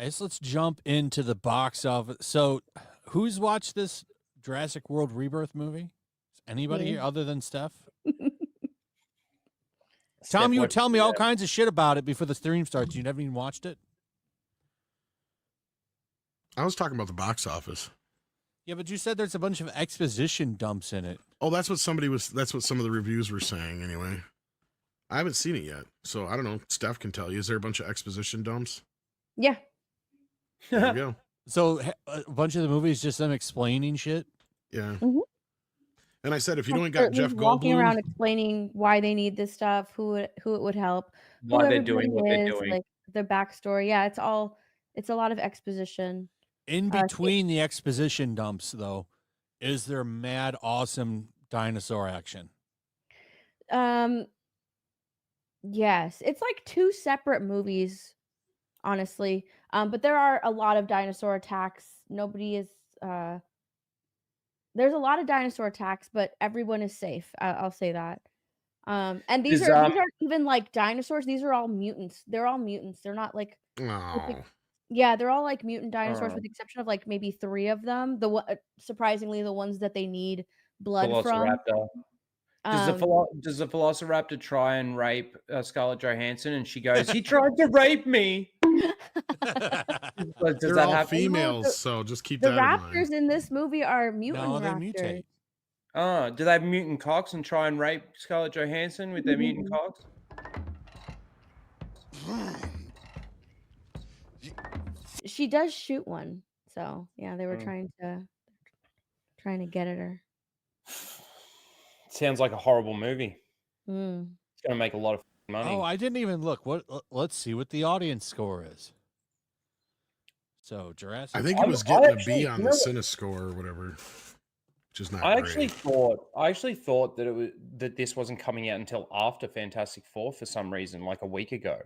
guess let's jump into the box office. So, who's watched this Jurassic World Rebirth movie? Anybody here other than Steph? Tom, you would tell me all kinds of shit about it before the stream starts. You never even watched it? I was talking about the box office. Yeah, but you said there's a bunch of exposition dumps in it. Oh, that's what some of the reviews were saying anyway. I haven't seen it yet, so I don't know. Steph can tell you. Is there a bunch of exposition dumps? Yeah. There you go. So a bunch of the movies just them explaining shit? Yeah. Mhm. And I said, if you don't got Jeff walking Goldblum, around explaining why they need this stuff, who it would help, Why who they're doing everybody what they're is, doing. like their backstory. Yeah, it's a lot of exposition. In between the exposition dumps, though, is there mad awesome dinosaur action? Yes, it's like two separate movies, honestly. But there are a lot of dinosaur attacks. There's a lot of dinosaur attacks, but everyone is safe. I'll say that. And these aren't even like dinosaurs. These are all mutants. They're all mutants. They're not like yeah, they're all like mutant dinosaurs with the exception of like maybe 3 of them. Surprisingly, the ones that they need blood from. Does the Velociraptor try and rape Scarlett Johansson, and she goes, "He tried to rape me"? They're all happen? Females, so just keep that in mind. The raptors in this movie are mutant raptors. They mutate. Oh, do they have mutant cocks and try and rape Scarlett Johansson with their mutant cocks? She does shoot one, so yeah, they were trying to get at her. Sounds like a horrible movie. Mm. It's gonna make a lot of money. Oh, I didn't even look. Let's see what the audience score is. So Jurassic. I think it was getting a B on the CineScore or whatever, which is not. I great. actually thought that this wasn't coming out until after Fantastic Four for some reason, like a week ago.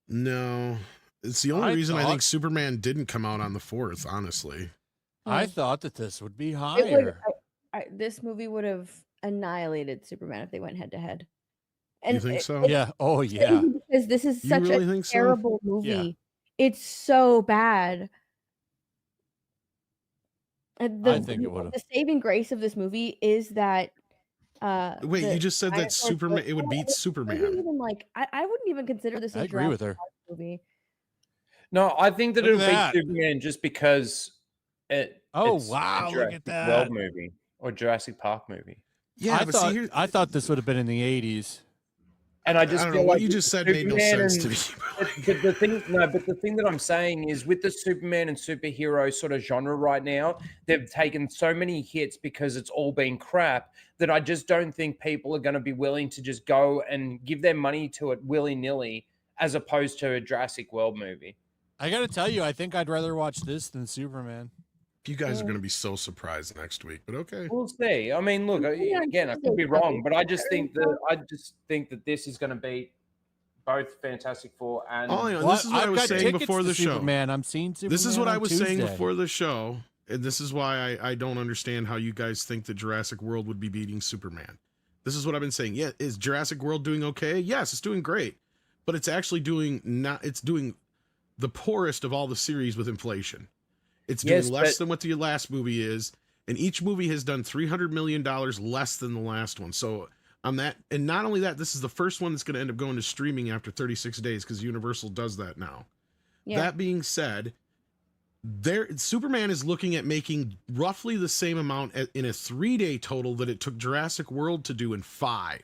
No, it's the only reason I think Superman didn't come out on the 4th. Honestly, I thought that this would be higher. This movie would have annihilated Superman if they went head to head. You think so? Yeah. Oh yeah. Because this is such a terrible movie. Yeah. It's so bad. I think it would have. The saving grace of this movie is that. Wait, you just said that Superman. It would beat Superman. Even like I wouldn't even consider this. I agree with her. Movie. No, I think that it'll beat Superman just because it's wow! a Look at that World movie or Jurassic Park movie. Yeah, I thought this would have been in the 80s. And I just don't feel know what like you just said made no sense to me. But the thing that I'm saying is, with the Superman and superhero sort of genre right now, they've taken so many hits because it's all been crap that I just don't think people are going to be willing to just go and give their money to it willy-nilly as opposed to a Jurassic World movie. I got to tell you, I think I'd rather watch this than Superman. You guys are going to be so surprised next week, but okay. We'll see. I mean, look, again, I could be wrong, but I just think that this is going to beat both Fantastic Four and. This is what I was saying before the show. Superman. I'm seeing Superman. This is what I was Tuesday. saying before the show, and this is why I don't understand how you guys think that Jurassic World would be beating Superman. This is what I've been saying. Yeah, is Jurassic World doing okay? Yes, it's doing great, but it's actually doing the poorest of all the series with inflation. It's doing less than what the last movie is, and each movie has done $300 million less than the last one. So on that, and not only that, this is the first one that's going to end up going to streaming after 36 days because Universal does that now. Yeah. That being said, Superman is looking at making roughly the same amount in a 3-day total that it took Jurassic World to do in 5.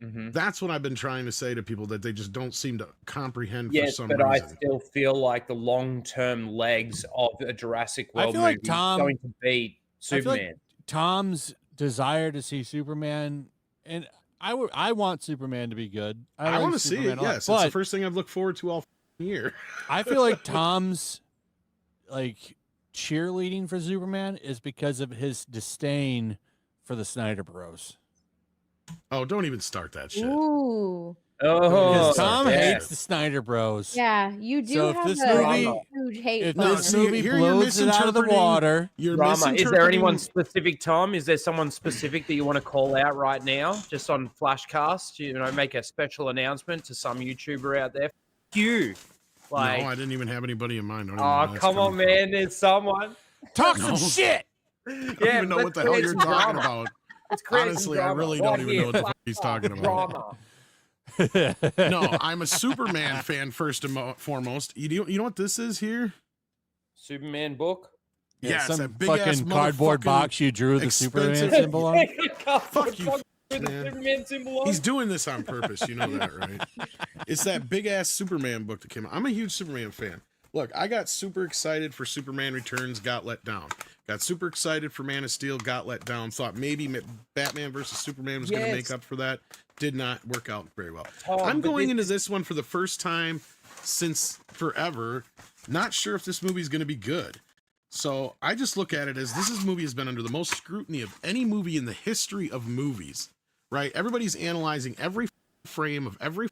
Mm-hmm. That's what I've been trying to say to people that they just don't seem to comprehend for some reason. Yes, but I still feel like the long-term legs of a Jurassic World movie is going to beat Superman. I feel like Tom's desire to see Superman, and I want Superman to be good. I want to see it. Yes, it's the first thing I've looked forward to all year. I feel like Tom's cheerleading for Superman is because of his disdain for the Snyder Bros. Oh, don't even start that shit. Ooh. Because Tom hates the Snyder Bros. Yeah, you do have this a huge hate. If this movie blows it out of the water, is there anyone specific, Tom? Is there someone specific that you want to call out right now, just on Flashcast? Make a special announcement to some YouTuber out there. You. Like, no, I didn't even have anybody in mind. I don't even know oh, where that's come on, coming man. There's someone. Talk No. some shit. I don't even know what the hell you're talking about. Let's create Honestly, some I drama. really Right don't even here. know what the fuck he's talking about. Drama. No, I'm a Superman fan first and foremost. You know what this is here? Superman book. Yeah, Yeah, it's some that big ass fucking cardboard motherfucking box you drew the Superman expensive- symbol on. Fuck you, The man. Superman symbol on. He's doing this on purpose. You know that, right? It's that big ass Superman book that came out. I'm a huge Superman fan. Look, I got super excited for Superman Returns, got let down. Got super excited for Man of Steel, got let down. Thought maybe Batman versus Superman was going to make up for that. Did not work out very well. I'm going into this one for the first time since forever. Not sure if this movie is going to be good. So I just look at it as this movie has been under the most scrutiny of any movie in the history of movies, right? Everybody's analyzing every frame of every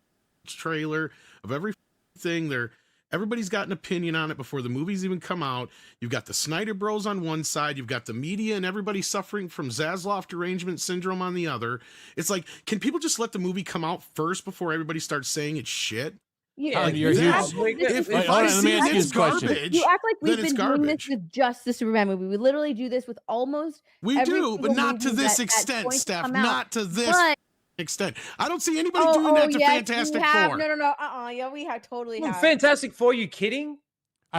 trailer, of everything. Everybody's got an opinion on it before the movies even come out. You've got the Snyder Bros on one side. You've got the media and everybody suffering from Zaslav derangement syndrome on the other. It's like, can people just let the movie come out first before everybody starts saying it's shit? Yeah, Oh, you're you huge. act like If Wait, I hold on, let me see ask you it's this question. garbage, you act like then we've it's been doing this garbage. with just the Superman movie. We literally do this with almost We every do, but single not to movie this that's extent, going to Steph. come out. Not to this But extent. I don't see anybody doing that to yes, Fantastic we have. Four. No. Yeah, we have totally have. Fantastic Four. You kidding?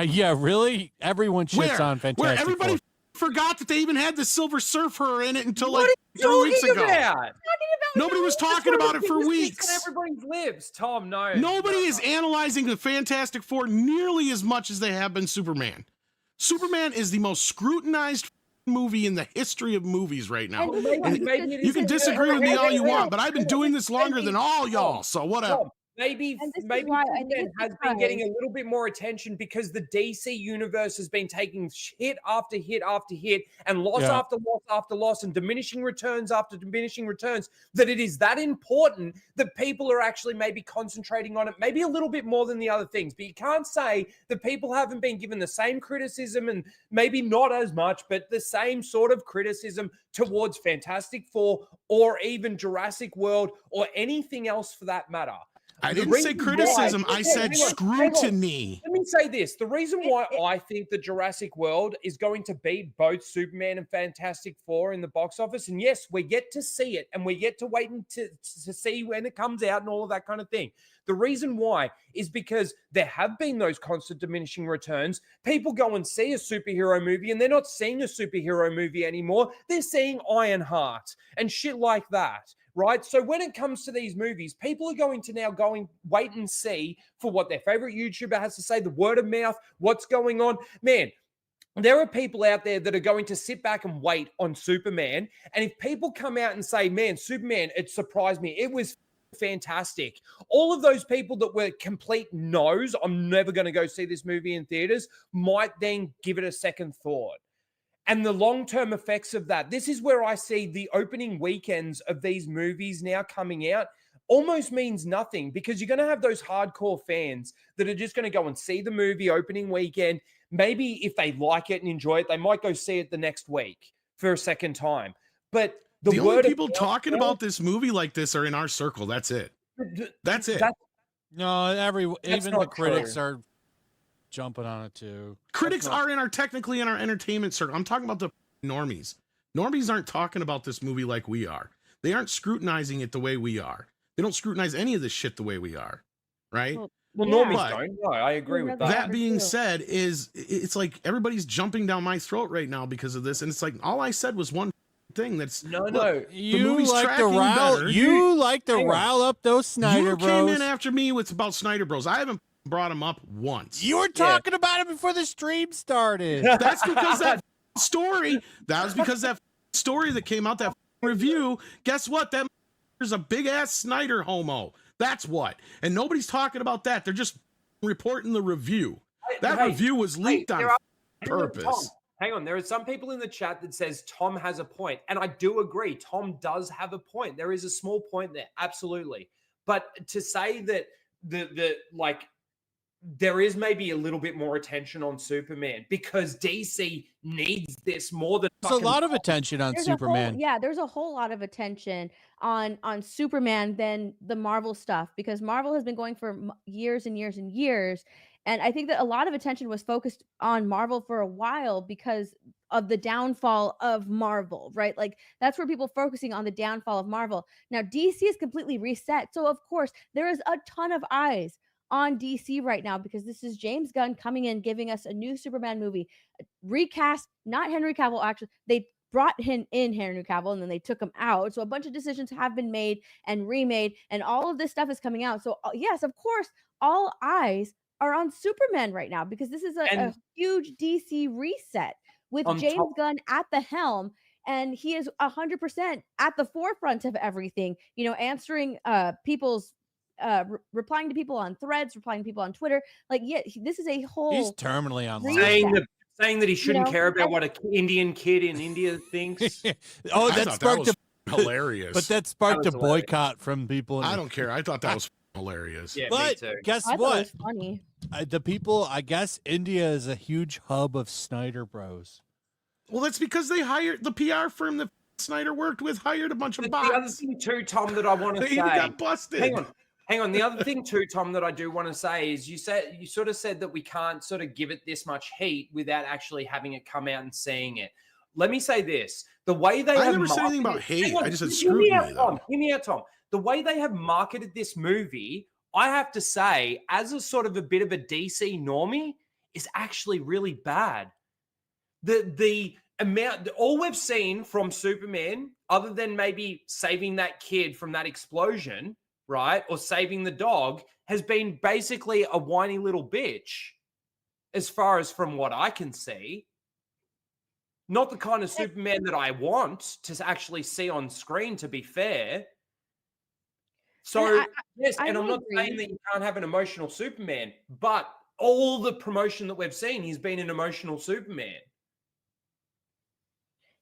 Yeah, really? Everyone shits on Fantastic Where everybody Four. forgot that they even had the Silver Surfer in it until What like are 3 you weeks talking ago. about? Nobody was talking about it for On weeks. everybody's lips, Tom. No. Nobody is analyzing the Fantastic Four nearly as much as they have been Superman. Superman is the most scrutinized movie in the history of movies right now. And this is why- You can disagree with me all you want, but I've been doing this longer than all y'all, so whatever. Tom, maybe And this is maybe why I think Superman it's has been getting a because- little bit more attention because the DC universe has been taking hit after hit after hit and loss Yeah. after loss after loss and diminishing returns after diminishing returns, that it is that important that people are actually maybe concentrating on it maybe a little bit more than the other things. But you can't say that people haven't been given the same criticism, and maybe not as much, but the same sort of criticism towards Fantastic Four or even Jurassic World or anything else for that matter. I The didn't say reason criticism, why- I said hang on. scrutiny. Let me say this. The reason why I think that Jurassic World is going to beat both Superman and Fantastic Four in the box office, and yes, we get to see it, and we get to wait to see when it comes out and all of that kind of thing. The reason why is because there have been those constant diminishing returns. People go and see a superhero movie, and they're not seeing a superhero movie anymore. They're seeing Ironheart and shit like that. Right. So when it comes to these movies, people are going to now wait and see for what their favorite YouTuber has to say, the word of mouth, what's going on. Man, there are people out there that are going to sit back and wait on Superman. And if people come out and say, man, Superman, it surprised me. It was fantastic. All of those people that were complete no's, I'm never going to go see this movie in theaters, might then give it a second thought. And the long-term effects of that, this is where I see the opening weekends of these movies now coming out almost means nothing, because you're going to have those hardcore fans that are just going to go and see the movie opening weekend. Maybe if they like it and enjoy it, they might go see it the next week for a second time. But the only people talking about this movie like this are in our circle. That's it. That's it. No, even the not critics true. are jumping on it too. Critics are technically in our entertainment circle. I'm talking about the normies. Normies aren't talking about this movie like we are. They aren't scrutinizing it the way we are. They don't scrutinize any of this shit the way we are, right? Well, Yeah. normies don't. No, I agree with that. That being said, it's like everybody's jumping down my throat right now because of this, and it's like all I said was one thing. That's No. You movie's like to tracking rile. better. You like to Hang on. rile up those Snyder You Bros. came in after me with about Snyder Bros. I haven't brought them up once. You were talking about it before the stream started. That's because that story. That was because that story that came out, that review. Guess what? That there's a big ass Snyder homo. That's what. And nobody's talking about that. They're just reporting the review. That review was leaked on purpose. Hang on, there are some people in the chat that says Tom has a point, and I do agree. Tom does have a point. There is a small point there, absolutely. But to say that there is maybe a little bit more attention on Superman because DC needs this more than There's a lot of attention on Superman. There's a whole lot of attention on Superman than the Marvel stuff, because Marvel has been going for years and years and years. And I think that a lot of attention was focused on Marvel for a while because of the downfall of Marvel, right? Like that's where people focusing on the downfall of Marvel. Now DC is completely reset. So of course, there is a ton of eyes on DC right now because this is James Gunn coming in giving us a new Superman movie. Recast, not Henry Cavill actually. They brought in Henry Cavill and then they took him out. So a bunch of decisions have been made and remade and all of this stuff is coming out. So yes, of course, all eyes are on Superman right now because this is a huge DC reset with James Gunn at the helm, and he is 100% at the forefront of everything, you know, answering people's replying to people on threads, replying to people on Twitter. Like, yeah, this is a whole he's terminally online. Saying that he shouldn't care about what an Indian kid in India thinks. Oh, that sparked hilarious. But that sparked a boycott from people. I don't care. I thought that was hilarious. Yeah, but me too. Guess I what? Thought it was funny. The people, I guess India is a huge hub of Snyder Bros. Well, that's because they hired the PR firm that Snyder worked with, hired a bunch of bots. The other thing too, Tom, that I want to say. They even got busted. Hang on. The other thing too, Tom, that I do want to say is you sort of said that we can't sort of give it this much heat without actually having it come out and seeing it. Let me say this: the way they I never said anything about hate. I just said scrutiny. Hear me out, Tom. The way they have marketed this movie, I have to say, as a sort of a bit of a DC normie, is actually really bad. The amount, all we've seen from Superman, other than maybe saving that kid from that explosion, right, or saving the dog, has been basically a whiny little bitch, as far as from what I can see. Not the kind of Superman that I want to actually see on screen, to be fair. So, yes, and I'm not saying that you can't have an emotional Superman, but all the promotion that we've seen, he's been an emotional Superman.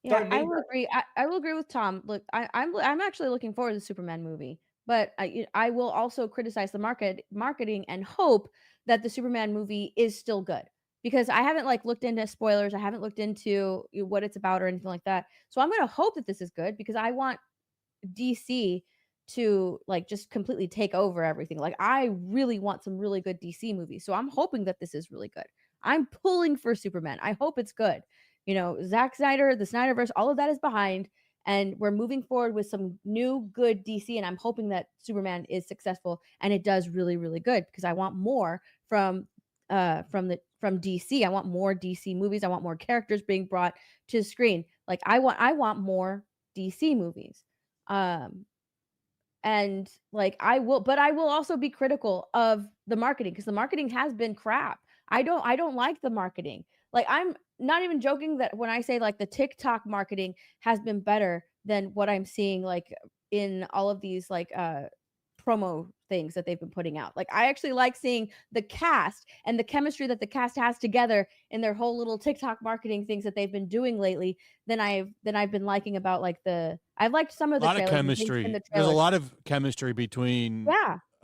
Yeah, I will agree. I will agree with Tom. Look, I'm actually looking forward to the Superman movie, but I will also criticize the marketing and hope that the Superman movie is still good because I haven't looked into spoilers. I haven't looked into what it's about or anything like that. So I'm going to hope that this is good because I want DC to just completely take over everything. Like I really want some really good DC movies. So I'm hoping that this is really good. I'm pulling for Superman. I hope it's good. You know, Zack Snyder, the Snyderverse, all of that is behind, and we're moving forward with some new good DC. And I'm hoping that Superman is successful and it does really, really good because I want more from DC. I want more DC movies. I want more characters being brought to the screen. Like I want more DC movies. And I will also be critical of the marketing because the marketing has been crap. I don't like the marketing. Like I'm not even joking that when I say the TikTok marketing has been better than what I'm seeing in all of these promo things that they've been putting out. Like I actually like seeing the cast and the chemistry that the cast has together in their whole little TikTok marketing things that they've been doing lately than I've been liking about I've liked some of the trailers. Chemistry. There's a lot of chemistry between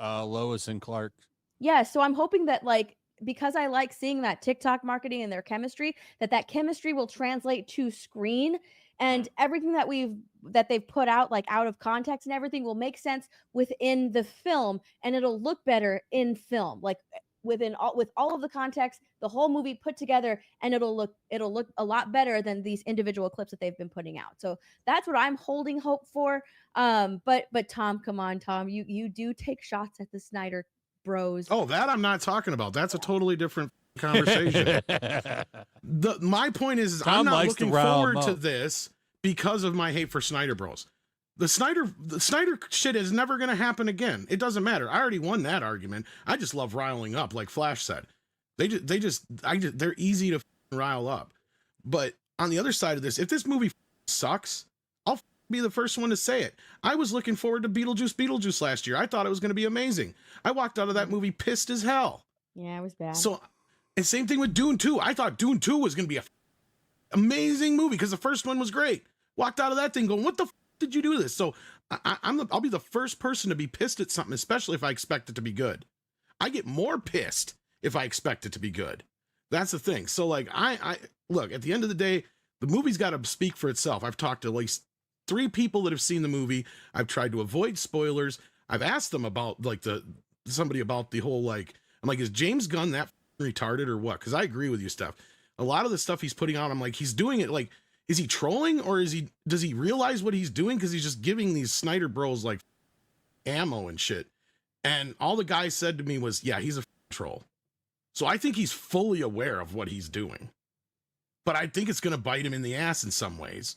Lois and Clark. Yeah, so I'm hoping that because I like seeing that TikTok marketing and their chemistry, that chemistry will translate to screen and everything that they've put out out of context and everything will make sense within the film and it'll look better in film. With all of the context, the whole movie put together, and it'll look a lot better than these individual clips that they've been putting out. So that's what I'm holding hope for. But Tom, come on, Tom, you do take shots at the Snyder Bros. Oh, that I'm not talking about. That's a totally different conversation. My point is I'm not looking forward to this because of my hate for Snyder Bros. The Snyder shit is never going to happen again. It doesn't matter. I already won that argument. I just love riling up, like Flash said. They're easy to rile up. But on the other side of this, if this movie sucks, I'll be the first one to say it. I was looking forward to Beetlejuice last year. I thought it was going to be amazing. I walked out of that movie pissed as hell. Yeah, it was bad. So, and same thing with Dune 2. I thought Dune 2 was going to be a amazing movie because the first one was great. Walked out of that thing going, what the did you do this? So I'll be the first person to be pissed at something, especially if I expect it to be good. I get more pissed if I expect it to be good. That's the thing. So I look, at the end of the day, the movie's got to speak for itself. I've talked to at least 3 people that have seen the movie. I've tried to avoid spoilers. I've asked them about somebody about the whole I'm like, is James Gunn that retarded or what? Because I agree with you, Steph. A lot of the stuff he's putting out, I'm like, he's doing it like, is he trolling or does he realize what he's doing? Because he's just giving these Snyder bros like ammo and shit. And all the guy said to me was, yeah, he's a troll. So I think he's fully aware of what he's doing. But I think it's going to bite him in the ass in some ways.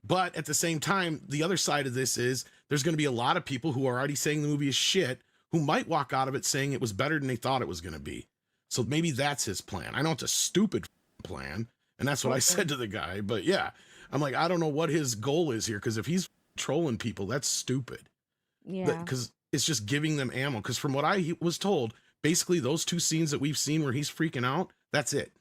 But at the same time, the other side of this is there's going to be a lot of people who are already saying the movie is shit, who might walk out of it saying it was better than they thought it was going to be. So maybe that's his plan. I know it's a stupid plan, and that's what I said to the guy. But yeah, I'm like, I don't know what his goal is here, because if he's trolling people, that's stupid. Yeah. Because it's just giving them ammo. Because from what I was told, basically those 2 scenes that we've seen where he's freaking out, that's it.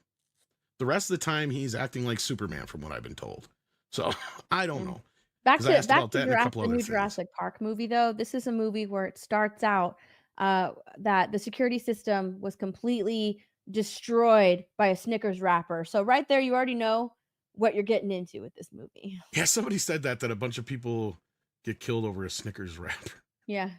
The rest of the time, he's acting like Superman, from what I've been told. So I don't know. Back to the new Jurassic Park movie, though. This is a movie where it starts out that the security system was completely destroyed by a Snickers wrapper. So right there, you already know what you're getting into with this movie. Yeah, somebody said that a bunch of people get killed over a Snickers wrapper. Yeah.